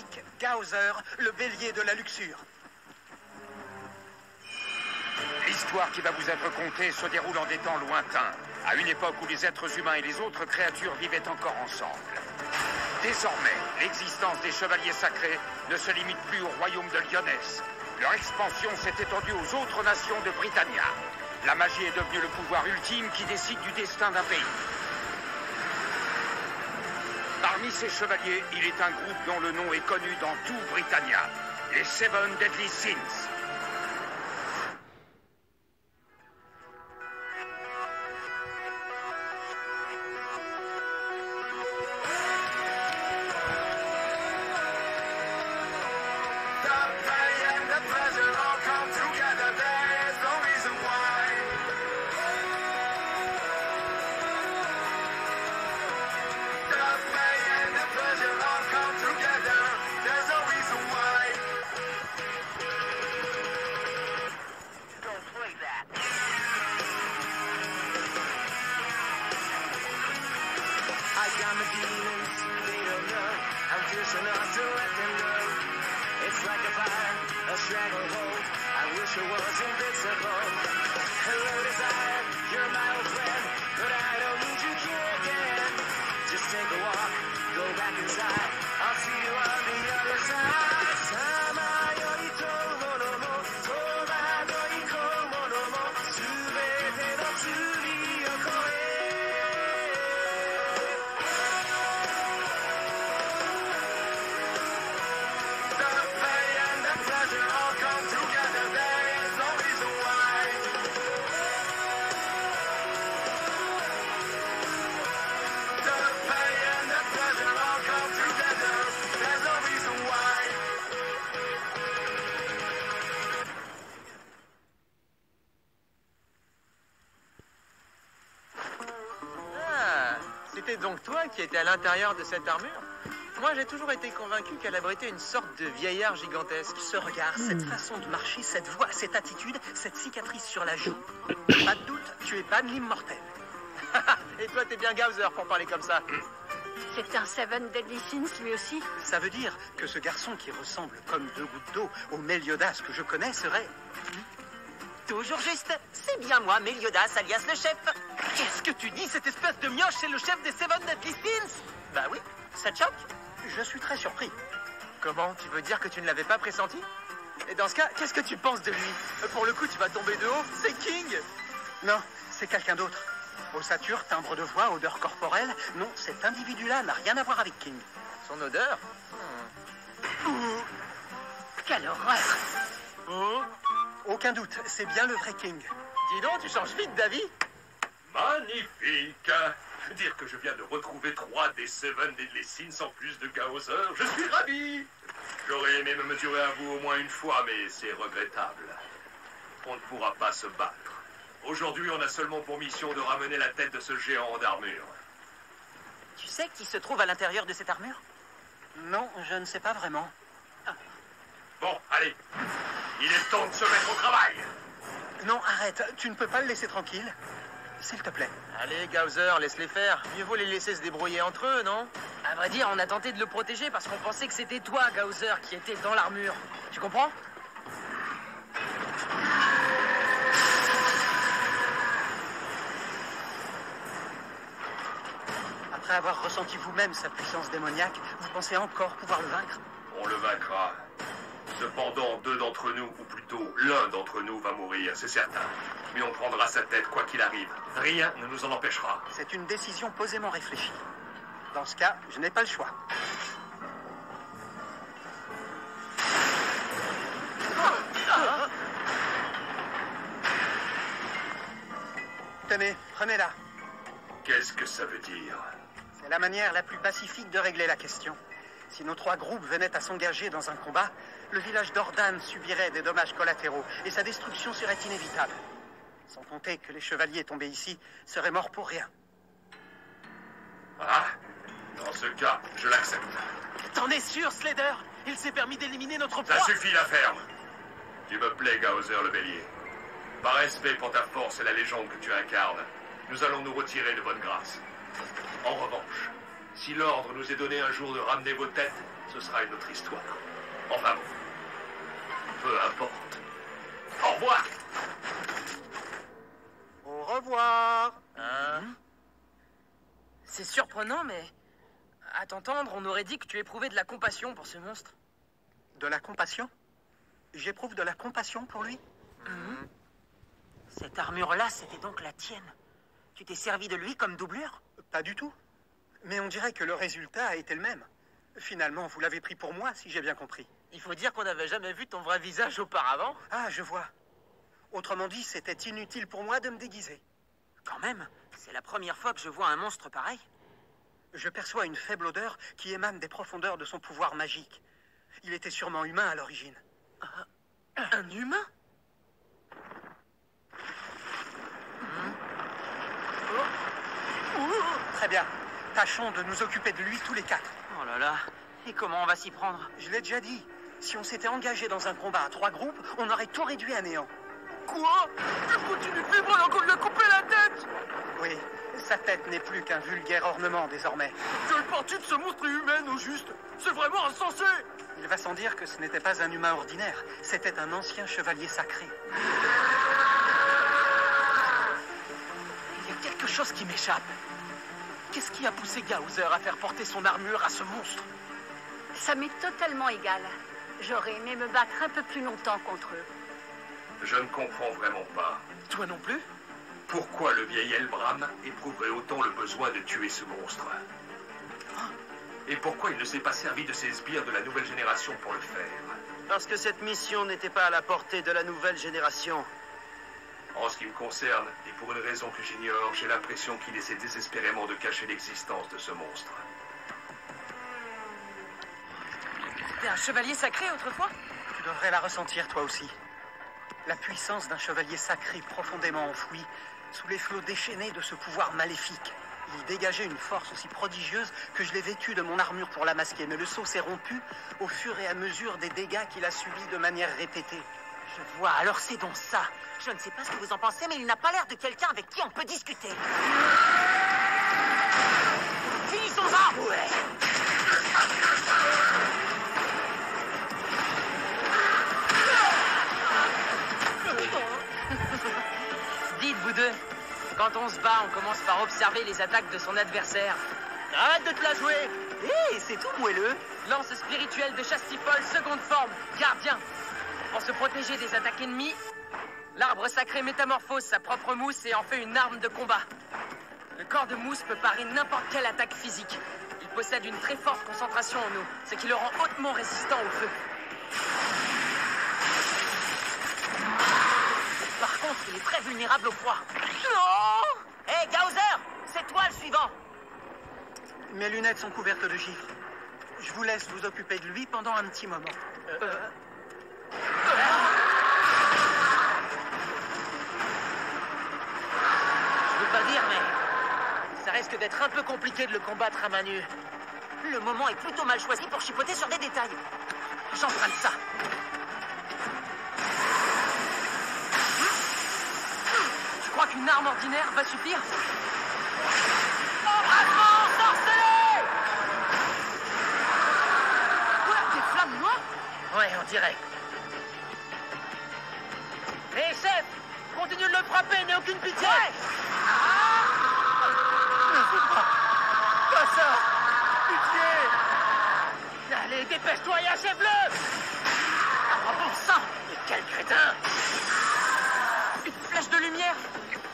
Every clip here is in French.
héroïque Gaozer, le bélier de la luxure. L'histoire qui va vous être contée se déroule en des temps lointains, à une époque où les êtres humains et les autres créatures vivaient encore ensemble. Désormais, l'existence des chevaliers sacrés ne se limite plus au royaume de Lyonesse. Leur expansion s'est étendue aux autres nations de Britannia. La magie est devenue le pouvoir ultime qui décide du destin d'un pays. Parmi ces chevaliers, il est un groupe dont le nom est connu dans tout Britannia, les Seven Deadly Sins. C'était donc toi qui étais à l'intérieur de cette armure? Moi, j'ai toujours été convaincu qu'elle abritait une sorte de vieillard gigantesque. Ce regard, cette façon de marcher, cette voix, cette attitude, cette cicatrice sur la joue. Pas de doute, tu es Ban l'immortel. Et toi, t'es bien Gaozer pour parler comme ça. C'est un Seven Deadly Sins, lui aussi? Ça veut dire que ce garçon qui ressemble comme deux gouttes d'eau au Meliodas que je connais serait... Toujours juste. C'est bien moi, Meliodas, alias le chef. Qu'est-ce que tu dis? Cette espèce de mioche, c'est le chef des Seven Deadly Sins? Bah oui, ça te choque? Je suis très surpris. Comment? Tu veux dire que tu ne l'avais pas pressenti? Et dans ce cas, qu'est-ce que tu penses de lui? Pour le coup, tu vas tomber de haut. C'est King! Non, c'est quelqu'un d'autre. Ossature, timbre de voix, odeur corporelle. Non, cet individu-là n'a rien à voir avec King. Son odeur? Quelle horreur! Oh. Aucun doute, c'est bien le vrai King. Dis donc, tu changes vite d'avis. Magnifique! Dire que je viens de retrouver 3 des Seven Deadly Sins en plus de Gaozer, je suis ravi! J'aurais aimé me mesurer à vous au moins une fois, mais c'est regrettable. On ne pourra pas se battre. Aujourd'hui, on a seulement pour mission de ramener la tête de ce géant d'armure. Tu sais qui se trouve à l'intérieur de cette armure? Non, je ne sais pas vraiment. Bon, allez. Il est temps de se mettre au travail. Non, arrête, tu ne peux pas le laisser tranquille. S'il te plaît. Allez, Gaozer, laisse-les faire. Mieux vaut les laisser se débrouiller entre eux, non? À vrai dire, on a tenté de le protéger parce qu'on pensait que c'était toi, Gaozer, qui était dans l'armure. Tu comprends? Après avoir ressenti vous-même sa puissance démoniaque, vous pensez encore pouvoir le vaincre? On le vaincra. Cependant, 2 d'entre nous, ou plutôt l'un d'entre nous va mourir, c'est certain. Mais on prendra sa tête quoi qu'il arrive. Rien ne nous en empêchera. C'est une décision posément réfléchie. Dans ce cas, je n'ai pas le choix. Tenez, prenez-la. Qu'est-ce que ça veut dire? C'est la manière la plus pacifique de régler la question. Si nos 3 groupes venaient à s'engager dans un combat, le village d'Ordan subirait des dommages collatéraux et sa destruction serait inévitable. Sans compter que les chevaliers tombés ici seraient morts pour rien. Ah, dans ce cas, je l'accepte. T'en es sûr, Slater? Il s'est permis d'éliminer notre proie. Ça suffit, la ferme. Tu me plais, Gaozer le bélier. Par respect pour ta force et la légende que tu incarnes, nous allons nous retirer de bonne grâce. En revanche, si l'ordre nous est donné un jour de ramener vos têtes, ce sera une autre histoire. Enfin bon, peu importe. Au revoir. Au revoir. Hein? C'est surprenant, mais à t'entendre, on aurait dit que tu éprouvais de la compassion pour ce monstre. De la compassion? J'éprouve de la compassion pour lui? Cette armure-là, c'était donc la tienne. Tu t'es servi de lui comme doublure? Pas du tout. Mais on dirait que le résultat a été le même. Finalement, vous l'avez pris pour moi, si j'ai bien compris. Il faut dire qu'on n'avait jamais vu ton vrai visage auparavant. Ah, je vois. Autrement dit, c'était inutile pour moi de me déguiser. Quand même, c'est la première fois que je vois un monstre pareil. Je perçois une faible odeur qui émane des profondeurs de son pouvoir magique. Il était sûrement humain à l'origine. Un humain? Très bien. Tâchons de nous occuper de lui tous les quatre. Oh là là, et comment on va s'y prendre? Je l'ai déjà dit. Si on s'était engagé dans un combat à 3 groupes, on aurait tout réduit à néant. Quoi? Tu continues de vivre alors qu'on lui a coupé la tête? Oui, sa tête n'est plus qu'un vulgaire ornement désormais. Quelle partie de ce monstre est humaine, au juste? C'est vraiment insensé! Il va sans dire que ce n'était pas un humain ordinaire. C'était un ancien chevalier sacré. Il y a quelque chose qui m'échappe. Qu'est-ce qui a poussé Gaouzer à faire porter son armure à ce monstre? Ça m'est totalement égal. J'aurais aimé me battre un peu plus longtemps contre eux. Je ne comprends vraiment pas. Toi non plus? Pourquoi le vieil Elbram éprouverait autant le besoin de tuer ce monstre? Et pourquoi il ne s'est pas servi de ses sbires de la nouvelle génération pour le faire? Parce que cette mission n'était pas à la portée de la nouvelle génération. En ce qui me concerne, et pour une raison que j'ignore, j'ai l'impression qu'il essaie désespérément de cacher l'existence de ce monstre. T'es un chevalier sacré autrefois? Tu devrais la ressentir toi aussi. La puissance d'un chevalier sacré profondément enfoui, sous les flots déchaînés de ce pouvoir maléfique. Il dégageait une force aussi prodigieuse que je l'ai vêtu de mon armure pour la masquer, mais le sceau s'est rompu au fur et à mesure des dégâts qu'il a subis de manière répétée. Je vois, alors c'est donc ça. Je ne sais pas ce que vous en pensez, mais il n'a pas l'air de quelqu'un avec qui on peut discuter. Finissons-en! Ouais. Dites, vous deux, quand on se bat, on commence par observer les attaques de son adversaire. Arrête de te la jouer! Hé, c'est tout moelleux. Lance spirituelle de Chastifol, seconde forme, gardien. Pour se protéger des attaques ennemies, l'arbre sacré métamorphose sa propre mousse et en fait une arme de combat. Le corps de mousse peut parer n'importe quelle attaque physique. Il possède une très forte concentration en eau, ce qui le rend hautement résistant au feu. Par contre, il est très vulnérable au froid. Non! Hé, Gaouzer, c'est toi le suivant. Mes lunettes sont couvertes de gifles. Je vous laisse vous occuper de lui pendant un petit moment. Je veux pas dire, mais ça risque d'être un peu compliqué de le combattre à main nue. Le moment est plutôt mal choisi pour chipoter sur des détails. J'emprunte ça. Tu crois qu'une arme ordinaire va suffire? Embrasement sorcelé! Quoi? Des flammes noires? Ouais, on dirait. Hé, chef! Continue de le frapper, n'aie aucune pitié! Pas ça! Allez, dépêche-toi et achève-le! Oh bon sang! Mais quel crétin! Une flèche de lumière!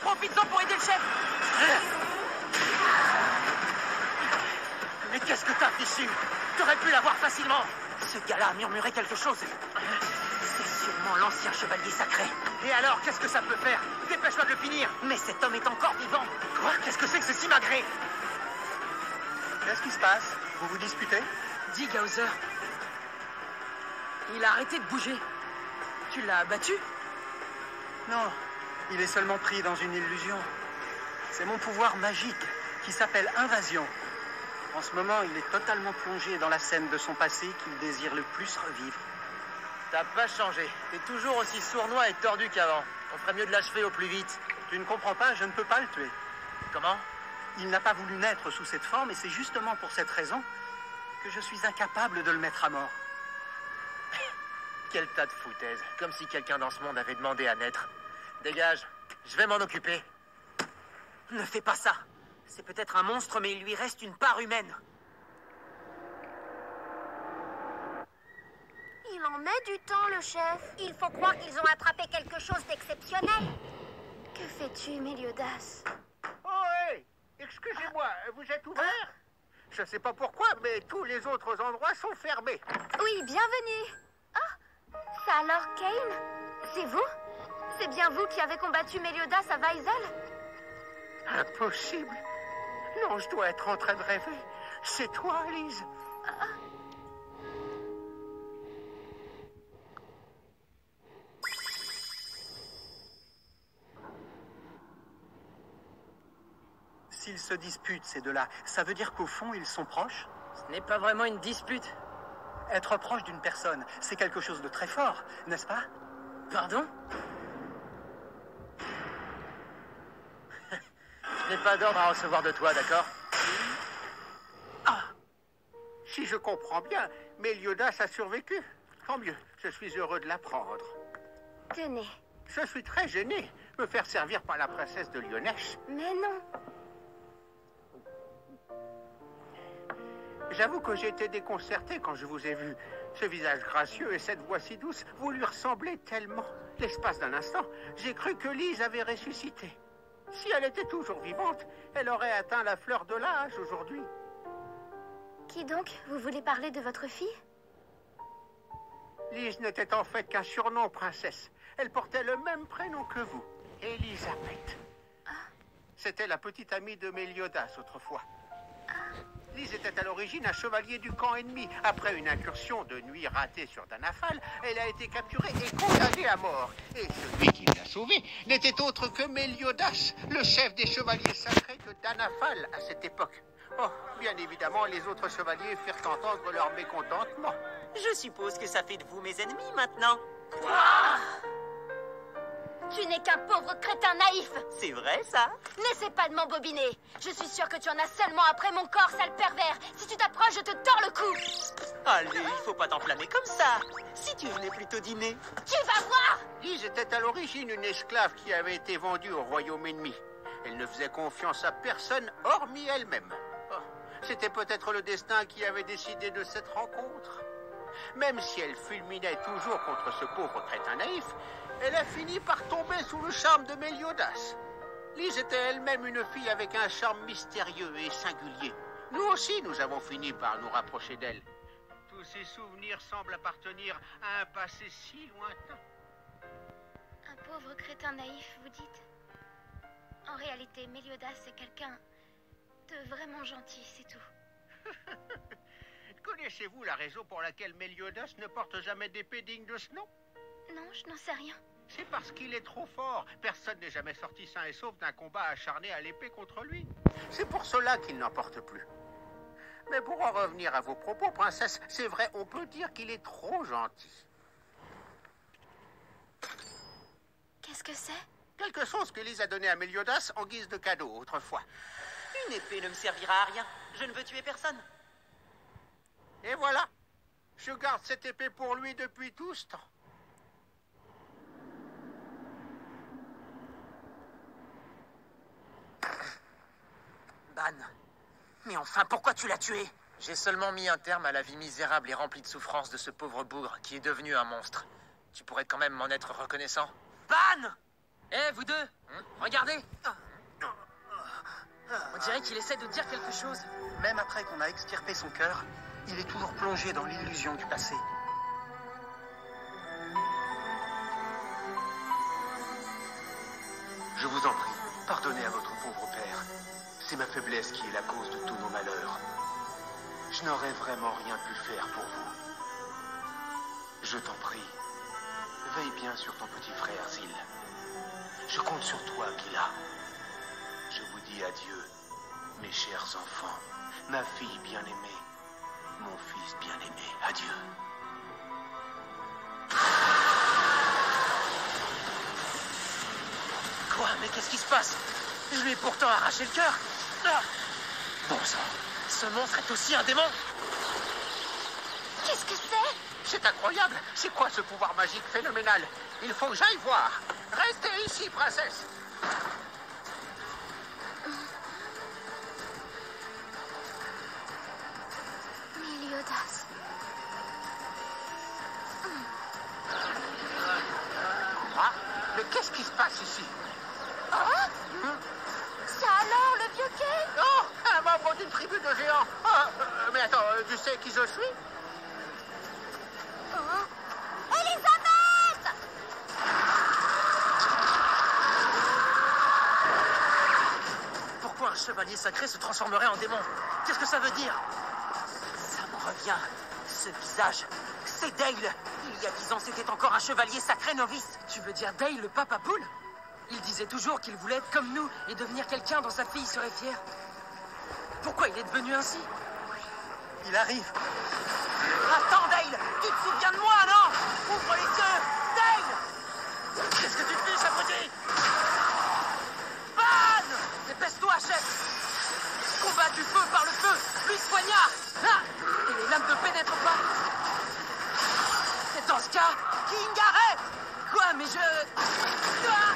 Profite-en pour aider le chef! Mais qu'est-ce que t'as fichu? T'aurais pu l'avoir facilement! Ce gars-là a murmuré quelque chose. C'est sûrement l'ancien chevalier sacré. Et alors, qu'est-ce que ça peut faire? Dépêche-toi de le finir! Mais cet homme est encore vivant. Quoi? Qu'est-ce que c'est que ce simagré? Qu'est-ce qui se passe? Vous vous disputez? Dis, Gaouzer. Il a arrêté de bouger. Tu l'as abattu? Non, il est seulement pris dans une illusion. C'est mon pouvoir magique qui s'appelle Invasion. En ce moment, il est totalement plongé dans la scène de son passé qu'il désire le plus revivre. T'as pas changé. T'es toujours aussi sournois et tordu qu'avant. On ferait mieux de l'achever au plus vite. Tu ne comprends pas, je ne peux pas le tuer. Comment? Il n'a pas voulu naître sous cette forme et c'est justement pour cette raison que je suis incapable de le mettre à mort. Quel tas de foutaises. Comme si quelqu'un dans ce monde avait demandé à naître. Dégage, je vais m'en occuper. Ne fais pas ça. C'est peut-être un monstre, mais il lui reste une part humaine. Il en met du temps, le chef. Il faut croire qu'ils ont attrapé quelque chose d'exceptionnel. Que fais-tu, Méliodas? Oh, hé! Excusez-moi, vous êtes ouvert? Je sais pas pourquoi, mais tous les autres endroits sont fermés. Oui, bienvenue. Ah, ça alors, Kane? C'est vous? C'est bien vous qui avez combattu Méliodas à Vaisel? Impossible. Non, je dois être en train de rêver. C'est toi, Lise. S'ils se disputent, ces deux-là, ça veut dire qu'au fond, ils sont proches? Ce n'est pas vraiment une dispute. Être proche d'une personne, c'est quelque chose de très fort, n'est-ce pas? Pardon? Je n'ai pas d'ordre à recevoir de toi, d'accord? Ah! Si je comprends bien, Méliodas a survécu. Tant mieux, je suis heureux de l'apprendre. Tenez. Je suis très gêné. Me faire servir par la princesse de Lyonèche. Mais non. J'avoue que j'ai été déconcerté quand je vous ai vu. Ce visage gracieux et cette voix si douce, vous lui ressemblez tellement. L'espace d'un instant, j'ai cru que Lise avait ressuscité. Si elle était toujours vivante, elle aurait atteint la fleur de l'âge aujourd'hui. Qui donc? Vous voulez parler de votre fille? Lise n'était en fait qu'un surnom, princesse. Elle portait le même prénom que vous, Elisabeth. C'était la petite amie de Méliodas autrefois. Lise était à l'origine un chevalier du camp ennemi. Après une incursion de nuit ratée sur Danafal, elle a été capturée et condamnée à mort. Et celui qui l'a sauvée n'était autre que Méliodas, le chef des chevaliers sacrés de Danafal à cette époque. Oh, bien évidemment, les autres chevaliers firent entendre leur mécontentement. Je suppose que ça fait de vous mes ennemis maintenant. Tu n'es qu'un pauvre crétin naïf. C'est vrai, ça? N'essaie pas de m'embobiner. Je suis sûre que tu en as seulement après mon corps, sale pervers. Si tu t'approches, je te tords le cou. Allez, il faut pas t'enflammer comme ça. Si tu venais plutôt dîner. Tu vas voir. Lise était à l'origine une esclave qui avait été vendue au royaume ennemi. Elle ne faisait confiance à personne, hormis elle-même. Oh, c'était peut-être le destin qui avait décidé de cette rencontre. Même si elle fulminait toujours contre ce pauvre crétin naïf, elle a fini par tomber sous le charme de Méliodas. Lise était elle-même une fille avec un charme mystérieux et singulier. Nous aussi, nous avons fini par nous rapprocher d'elle. Tous ces souvenirs semblent appartenir à un passé si lointain. Un pauvre crétin naïf, vous dites? En réalité, Méliodas est quelqu'un de vraiment gentil, c'est tout. Connaissez-vous la raison pour laquelle Méliodas ne porte jamais d'épée digne de ce nom? Non, je n'en sais rien. C'est parce qu'il est trop fort. Personne n'est jamais sorti sain et sauf d'un combat acharné à l'épée contre lui. C'est pour cela qu'il n'en porte plus. Mais pour en revenir à vos propos, princesse, c'est vrai, on peut dire qu'il est trop gentil. Qu'est-ce que c'est? Quelque chose que Lise a donné à Méliodas en guise de cadeau autrefois. Une épée ne me servira à rien. Je ne veux tuer personne. Et voilà. Je garde cette épée pour lui depuis tout ce temps. Ban. Mais enfin, pourquoi tu l'as tué? J'ai seulement mis un terme à la vie misérable et remplie de souffrance de ce pauvre bougre qui est devenu un monstre. Tu pourrais quand même m'en être reconnaissant. Ban! Eh, vous deux, regardez. On dirait qu'il essaie de dire quelque chose. Même après qu'on a extirpé son cœur, il est toujours plongé dans l'illusion du passé. Je vous en prie, pardonnez à votre pauvre père. C'est ma faiblesse qui est la cause de tous nos malheurs. Je n'aurais vraiment rien pu faire pour vous. Je t'en prie, veille bien sur ton petit frère, Zil. Je compte sur toi, Gila. Je vous dis adieu, mes chers enfants, ma fille bien-aimée, mon fils bien-aimé, adieu. Quoi? Mais qu'est-ce qui se passe? Je lui ai pourtant arraché le cœur. Ah! Bon sang, Ce monstre est aussi un démon. Qu'est-ce que c'est? C'est incroyable. C'est quoi ce pouvoir magique phénoménal? Il faut que j'aille voir. Restez ici, princesse. Méliodas. Ah, mais qu'est-ce qui se passe ici? Oh, ça alors, le vieux quai? Oh, un membre d'une tribu de géants. Ah, mais attends, tu sais qui je suis? Elisabeth! Pourquoi un chevalier sacré se transformerait en démon? Qu'est-ce que ça veut dire? Ça me revient. Ce visage, c'est Dale. Il y a 10 ans, c'était encore un chevalier sacré novice. Tu veux dire Dale, le papa poule? Il disait toujours qu'il voulait être comme nous et devenir quelqu'un dont sa fille serait fière. Pourquoi il est devenu ainsi? Il arrive. Attends, Dale! Tu te souviens de moi, non? Ouvre les yeux! Dale! Qu'est-ce que tu fais, chapeauté? Ban! Dépêche-toi, chef! Combat du feu par le feu! Plus poignard! Ah! Et les lames ne pénètrent pas! Et dans ce cas, King, arrête! Quoi, mais je... Ah!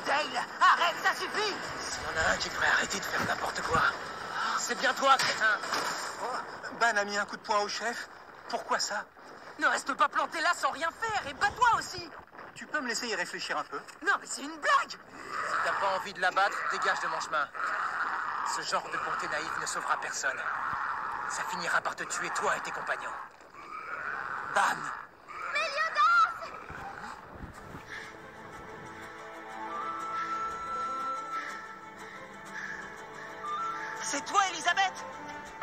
Dale, arrête, ça suffit! S'il y en a un qui devrait arrêter de faire n'importe quoi, c'est bien toi, crétin! Ban a mis un coup de poing au chef. Pourquoi ça? Ne reste pas planté là sans rien faire et bats-toi aussi! Tu peux me laisser y réfléchir un peu? Non, mais c'est une blague! Si t'as pas envie de la battre, dégage de mon chemin. Ce genre de bonté naïve ne sauvera personne. Ça finira par te tuer, toi et tes compagnons. Ban! Méliodas! C'est toi, Elisabeth!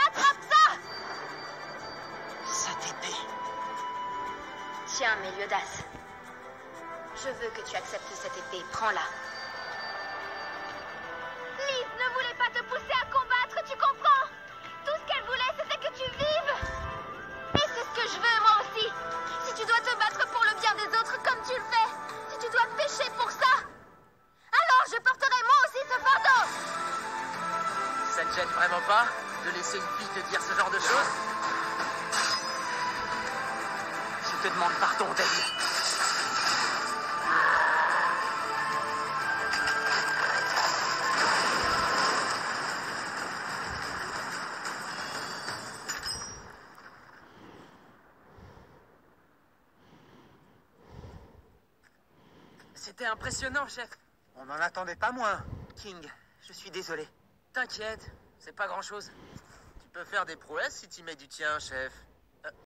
Attrape ça! Cette épée. Tiens, Méliodas. Je veux que tu acceptes cette épée. Prends-la. Lys ne voulait pas te pousser à combattre, tu comprends? Tout ce qu'elle voulait, c'était que tu vives. Et c'est ce que je veux, moi aussi. Si tu dois te battre pour le bien des autres comme tu le fais, si tu dois pécher pour ça, alors je porterai moi aussi ce fardeau. Ça te gêne vraiment pas de laisser une fille te dire ce genre de choses? Je te demande pardon, Dale. C'était impressionnant, chef. On n'en attendait pas moins. King, je suis désolé. T'inquiète, c'est pas grand-chose. Tu peux faire des prouesses si tu mets du tien, chef.